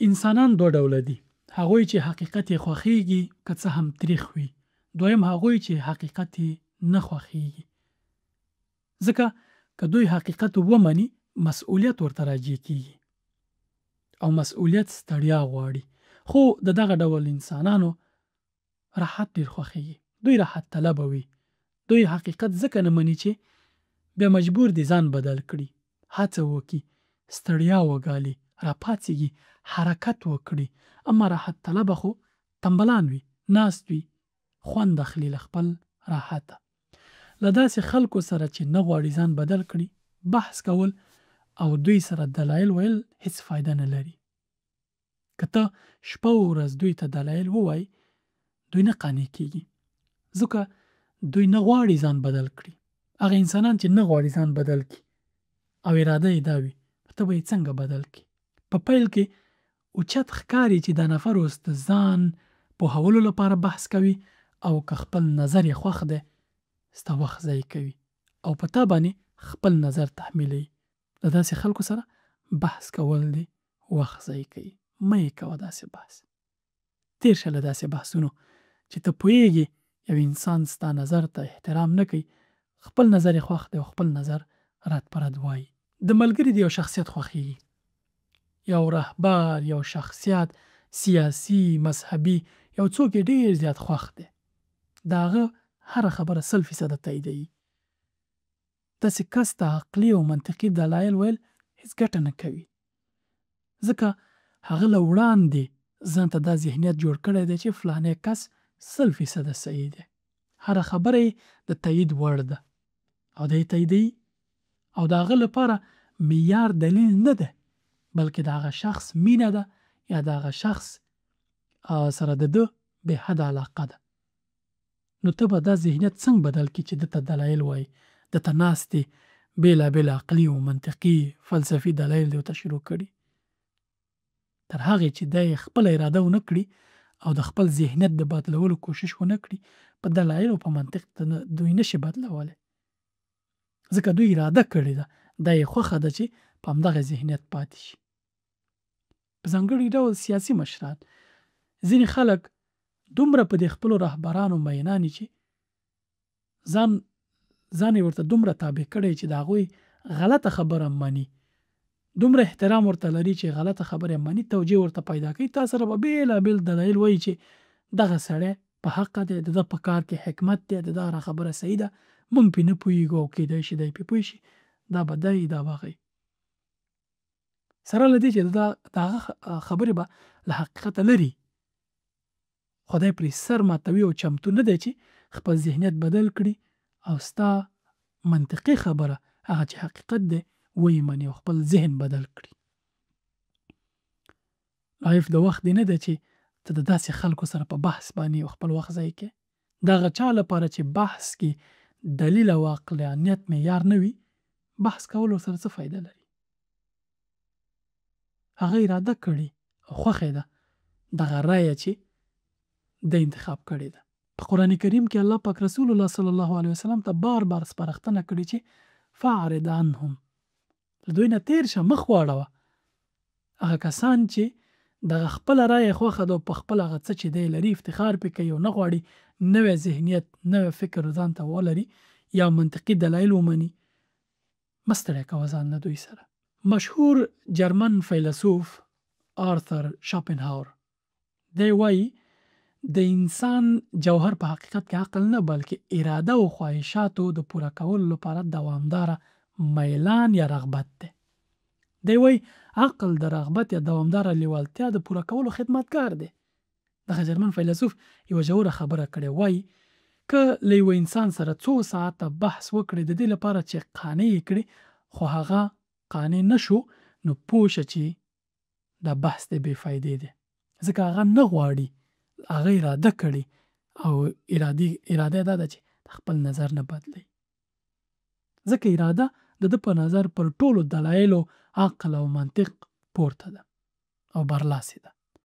انسانان دوه ډوله دي. هغوی چې حقیقت یې خوښیږي که څه هم تریخ وي. دویم هغوی چې حقیقت یې نه خوښیږي. ځکه که دوی حقیقت ومني مسؤلیت ورته راجع کیږي او مسؤلیت ستړیا غواړي. خو د دغه ډول انسانانو راحت ډیر خوښیږي. دوی راحت طلبه وي. دوی حقیقت ځکه نه مني چې بیا مجبور دي ځان بدل کړي، هڅه وکړي، ستړیا وګالي، راپاڅېږي، حرکت وکړي. اما راحت طلبه خو تنبلان وي، ناست وي، خوند اخلي له خپل راحته. له داسې خلکو سره چې نه غواړي ځان بدل کړي بحث کول او دوی سره دلایل ویل هیڅ فایده نه لري. که ته شپه و ورځ دوی ته دلایل ووایي دوی نه قانع کیږي، ځکه دوی نه غواړي ځان بدل کړي. هغه انسانان چې نه غواړي ځان بدل کړي او اراده یې دا وي ته به یې څنګه بدل کړي. په پیل کې اوچت ښکاري چې دا نفر اوس د ځان پوهولو لپاره بحث کوي او که خپل نظر یې خوښ دی ستا وخت ضایع کوي او په تا باندې خپل نظر تحمیلوي. د داسې خلکو سره بحث کول دی وخت ضایع کوي. مه یې کوه داسې بحث. تیر شه له داسې بحثونو چې ته پوهیږي یو انسان ستا نظر ته احترام نه کوي، خپل نظر یې خوښ دی او خپل نظر رد پرد وایي. د ملګري د یو شخصیت خوښیږي، یو رهبر، یو شخصیت سیاسی، مذهبي، یو څوک ډیر زیات خوښ دی، د هغه هره خبره 100% تاییدوي. داسې کس ته عقلي او منطقي دلایل ویل هیڅ ګټه نه کوي، ځکه هغه له وړاندې ځان ته دا ذهنیت جوړ کړی دی چې فلانی کس 100% صحیح دی، هره خبره یې د تایید وړ ده او دی تاییدوي او د هغه لپاره معیار دلیل نه ده بلکې د هغه شخص مینه ده یا د هغه شخص سره د ده بې حد علاقه ده. نو ته به دا ذهنیت څنګه بدل کړي چې دته دلایل وایي، دته ناستې بېلابېل عقلي او منطقي فلسفي دلایل دې ورته شروع کړي، تر هغې چې دی خپله اراده ونه کړي او د خپل ذهنیت د بدلولو کوشش ونه کړي، په دلایلو په منطق دوی نشي بدلولی، ځکه دوی اراده کړې ده، دا یې خوښه ده چې په همدغه ذهنیت پاتې شي. په ځانګړي ډول سیاسي مشران، ځینې خلک دومره په دې خپلو رهبرانو مینان چې ځان یې ورته دومره تابع کړی چې د هغوی غلطه خبره مني، دومره احترام ورته لري چې غلطه خبره مني، توجیه ورته پیدا کوي. تا سره به بېلابېل دلایل وایي چې دغه سړی په حقه دی، د ده په کار کې حکمت دی، د ده هره خبره صحیح ده، موږ پرې نه پوهېږو او کیدای شي دی پرې پوه شي، دا به دی، دا به هغه. سره له دې چې د هغه خبرې به له حقیقته لري، خدای پرې سر ماتوي او چمتو نه دی چې خپل ذهنیت بدل کړي او ستا منطقي خبره هغه چې حقیقت دی ویې مني او خپل ذهن بدل کړي. عیف د وخت دی نه دی چې ته د داسې خلکو سره په بحث باندې خپل وخت ضایع کړې. د هغه چا لپاره چې بحث کې دلیل او عقلانیت معیار نه وي، بحث کولو سره څه فایده لري؟ هغه اراده کړې او خوښې ده دغه رایه چې د انتخاب کړې ده. په قرآن کریم کې الله پاک رسول الله صلی الله علیه وسلم ته بار بار سپارښتنه کړې چې فاعرض عنهم، له دوی نه تیر شه، مخ واړوه. هغه کسان چې دغه خپله رایه خوښه ده او په خپل هغه څه چې دی لري افتخار پرې کوي او نه غواړي نوی ذهنیت، نوی فکر ځان ته ولري یا منطقي دلایل ومني، مه ستړی کوه ځان له دوی سره. مشهور جرمن فیلسوف آرثر شاپنهاور دی وایي د انسان جوهر په حقیقت کې عقل نه بلکې اراده او خواهشاتو د پوره کولو لپاره دوامداره میلان یا رغبت دی. دی وایي عقل د رغبت یا دوامداره لیوالتیا د پوره کولو خدمتګار دی. دغه جرمن فیلسوف یوه ژوره خبره کړې، وایي که له یوه انسان سره څو ساعته بحث وکړي د دې لپاره چې قانع یې کړي خو هغه قانع نشو، نو پوه شه چې دا بحث دی بې فایدې دی، ځکه هغه نه غواړي، هغه اراده کړي او اراده دا ده چې خپل نظر نه بدلوي، ځکه اراده د ده په نظر پر ټولو دلایلو عقل او منطق پورته ده او برلاسې ده.